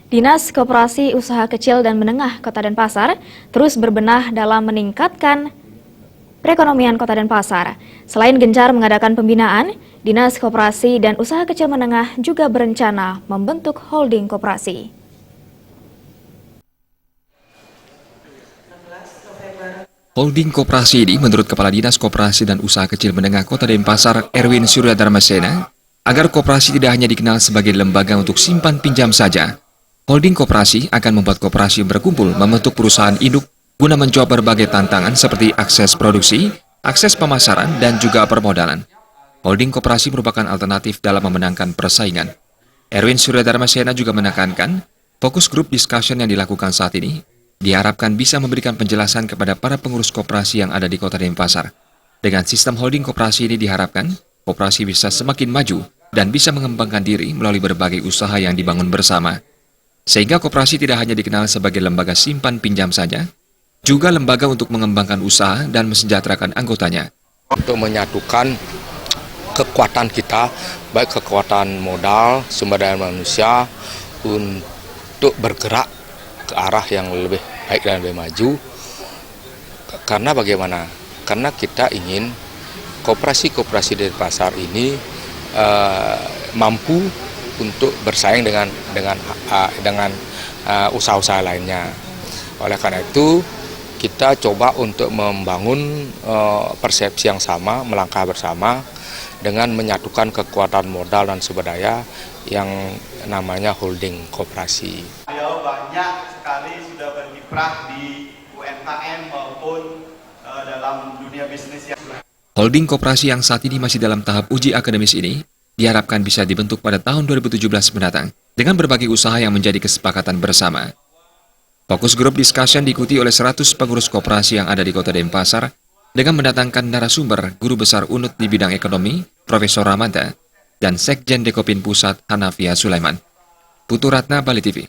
Dinas Koperasi Usaha Kecil dan Menengah Kota Denpasar terus berbenah dalam meningkatkan perekonomian Kota Denpasar. Selain gencar mengadakan pembinaan, Dinas Koperasi dan Usaha Kecil Menengah juga berencana membentuk holding koperasi. Holding koperasi ini menurut Kepala Dinas Koperasi dan Usaha Kecil Menengah Kota Denpasar, Erwin Suryadarmasena, agar koperasi tidak hanya dikenal sebagai lembaga untuk simpan pinjam saja. Holding koperasi akan membuat koperasi berkumpul membentuk perusahaan induk guna menjawab berbagai tantangan seperti akses produksi, akses pemasaran, dan juga permodalan. Holding koperasi merupakan alternatif dalam memenangkan persaingan. Erwin Suryadarmasena juga menekankan, fokus group discussion yang dilakukan saat ini diharapkan bisa memberikan penjelasan kepada para pengurus koperasi yang ada di Kota Denpasar. Dengan sistem holding koperasi ini diharapkan, koperasi bisa semakin maju dan bisa mengembangkan diri melalui berbagai usaha yang dibangun bersama. Sehingga koperasi tidak hanya dikenal sebagai lembaga simpan pinjam saja, juga lembaga untuk mengembangkan usaha dan mesejahterakan anggotanya. Untuk menyatukan kekuatan kita, baik kekuatan modal, sumber daya manusia, untuk bergerak ke arah yang lebih baik dan lebih maju. Karena bagaimana? Karena kita ingin koperasi-koperasi di pasar ini mampu untuk bersaing dengan usaha-usaha lainnya. Oleh karena itu, kita coba untuk membangun persepsi yang sama, melangkah bersama dengan menyatukan kekuatan modal dan sumber daya yang namanya holding koperasi. Beliau banyak sekali sudah berkiprah di UMKM maupun dalam dunia bisnis yang Holding koperasi yang saat ini masih dalam tahap uji akademis ini diharapkan bisa dibentuk pada tahun 2017 mendatang dengan berbagai usaha yang menjadi kesepakatan bersama. Fokus grup discussion diikuti oleh 100 pengurus koperasi yang ada di Kota Denpasar dengan mendatangkan narasumber Guru Besar UNUD di bidang ekonomi, Profesor Ramanda, dan Sekjen Dekopin Pusat Hanafia Sulaiman. Putu Ratna, Bali TV.